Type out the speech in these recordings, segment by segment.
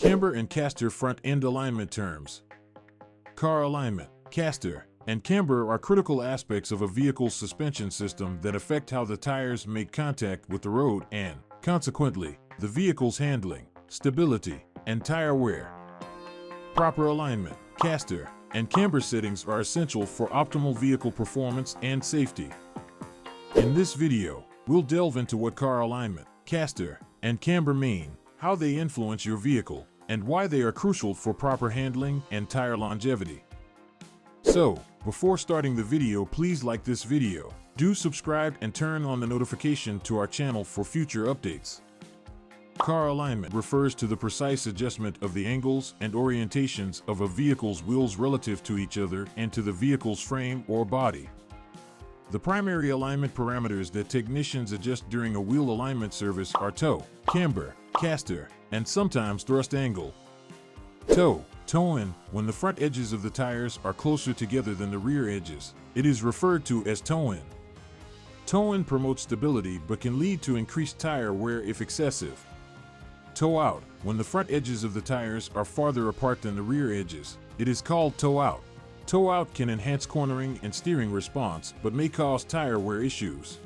Camber and caster front end alignment terms. Car alignment, caster, and camber are critical aspects of a vehicle's suspension system that affect how the tires make contact with the road and, consequently, the vehicle's handling, stability, and tire wear. Proper alignment, caster, and camber settings are essential for optimal vehicle performance and safety. In this video, we'll delve into what car alignment, caster, and camber mean, how they influence your vehicle, and why they are crucial for proper handling and tire longevity. So, before starting the video, please like this video, do subscribe and turn on the notification to our channel for future updates. Car alignment refers to the precise adjustment of the angles and orientations of a vehicle's wheels relative to each other and to the vehicle's frame or body. The primary alignment parameters that technicians adjust during a wheel alignment service are toe, camber, caster, and sometimes thrust angle. Toe-in, when the front edges of the tires are closer together than the rear edges, it is referred to as toe-in. Toe-in promotes stability but can lead to increased tire wear if excessive. Toe-out, when the front edges of the tires are farther apart than the rear edges, it is called toe-out. Toe-out can enhance cornering and steering response but may cause tire wear issues.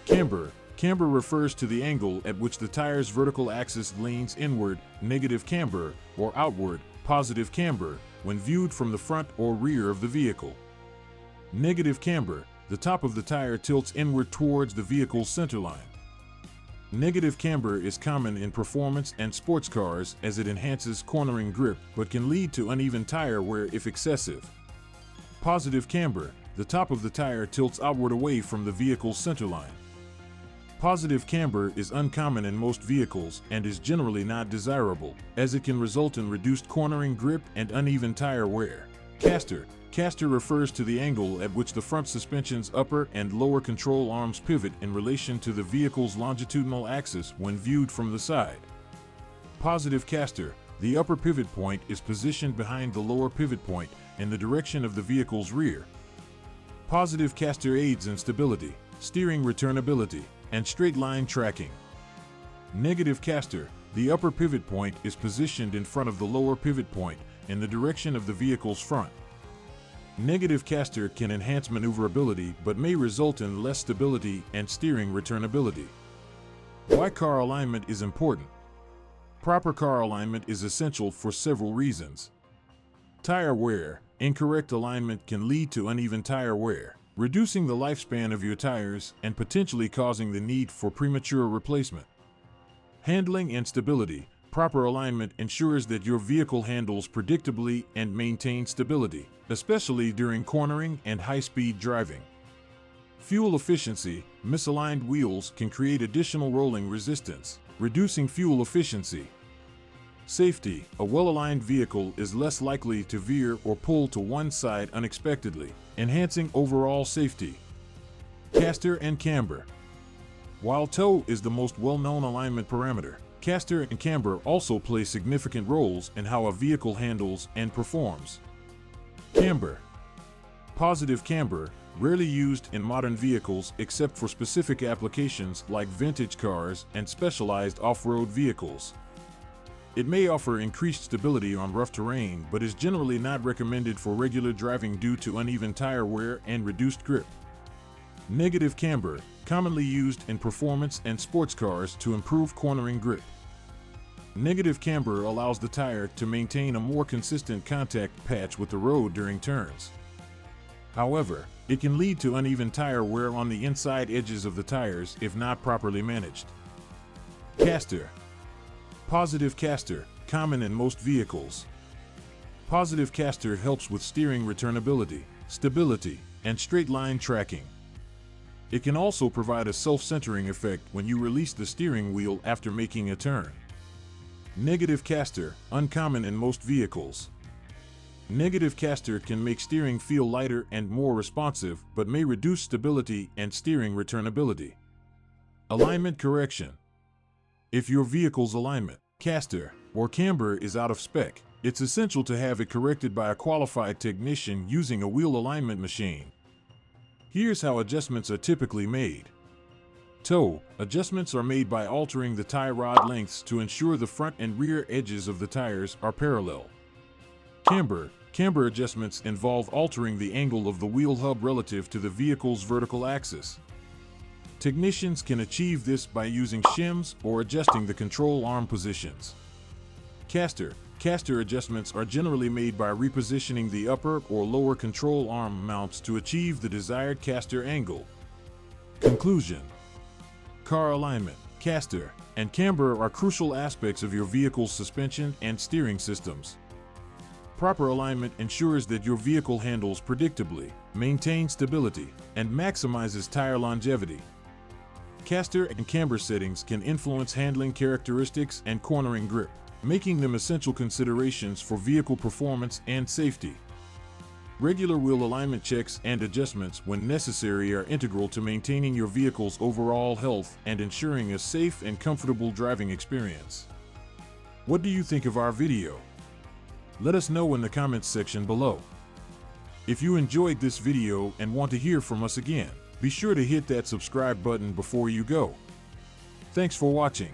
Camber refers to the angle at which the tire's vertical axis leans inward, negative camber, or outward, positive camber, when viewed from the front or rear of the vehicle. Negative camber, the top of the tire tilts inward towards the vehicle's centerline. Negative camber is common in performance and sports cars as it enhances cornering grip but can lead to uneven tire wear if excessive. Positive camber, the top of the tire tilts outward away from the vehicle's centerline. Positive camber is uncommon in most vehicles and is generally not desirable, as it can result in reduced cornering grip and uneven tire wear. Caster refers to the angle at which the front suspension's upper and lower control arms pivot in relation to the vehicle's longitudinal axis when viewed from the side. Positive caster, the upper pivot point is positioned behind the lower pivot point in the direction of the vehicle's rear. Positive caster aids in stability, steering returnability, and straight line tracking. Negative caster, the upper pivot point is positioned in front of the lower pivot point in the direction of the vehicle's front. Negative caster can enhance maneuverability but may result in less stability and steering returnability. Why car alignment is important? Proper car alignment is essential for several reasons. Tire wear. Incorrect alignment can lead to uneven tire wear, reducing the lifespan of your tires and potentially causing the need for premature replacement. Handling and stability. Proper alignment ensures that your vehicle handles predictably and maintains stability, especially during cornering and high-speed driving. Fuel efficiency. Misaligned wheels can create additional rolling resistance, reducing fuel efficiency. Safety. A well-aligned vehicle is less likely to veer or pull to one side unexpectedly, enhancing overall safety. Caster and camber. While toe is the most well-known alignment parameter, caster and camber also play significant roles in how a vehicle handles and performs. Camber. Positive camber, rarely used in modern vehicles except for specific applications like vintage cars and specialized off-road vehicles. It may offer increased stability on rough terrain but is generally not recommended for regular driving due to uneven tire wear and reduced grip. Negative camber, commonly used in performance and sports cars to improve cornering grip. Negative camber allows the tire to maintain a more consistent contact patch with the road during turns. However, it can lead to uneven tire wear on the inside edges of the tires if not properly managed. Caster. Positive caster, common in most vehicles. Positive caster helps with steering returnability, stability, and straight line tracking. It can also provide a self-centering effect when you release the steering wheel after making a turn. Negative caster, uncommon in most vehicles. Negative caster can make steering feel lighter and more responsive but may reduce stability and steering returnability. Alignment correction. If your vehicle's alignment, caster, or camber is out of spec, it's essential to have it corrected by a qualified technician using a wheel alignment machine. Here's how adjustments are typically made. Toe adjustments are made by altering the tie rod lengths to ensure the front and rear edges of the tires are parallel. Camber adjustments involve altering the angle of the wheel hub relative to the vehicle's vertical axis. Technicians can achieve this by using shims or adjusting the control arm positions. Caster adjustments are generally made by repositioning the upper or lower control arm mounts to achieve the desired caster angle. Conclusion: car alignment, caster, and camber are crucial aspects of your vehicle's suspension and steering systems. Proper alignment ensures that your vehicle handles predictably, maintains stability, and maximizes tire longevity. Caster and camber settings can influence handling characteristics and cornering grip, making them essential considerations for vehicle performance and safety. Regular wheel alignment checks and adjustments when necessary are integral to maintaining your vehicle's overall health and ensuring a safe and comfortable driving experience. What do you think of our video? Let us know in the comments section below. If you enjoyed this video and want to hear from us again, be sure to hit that subscribe button before you go. Thanks for watching.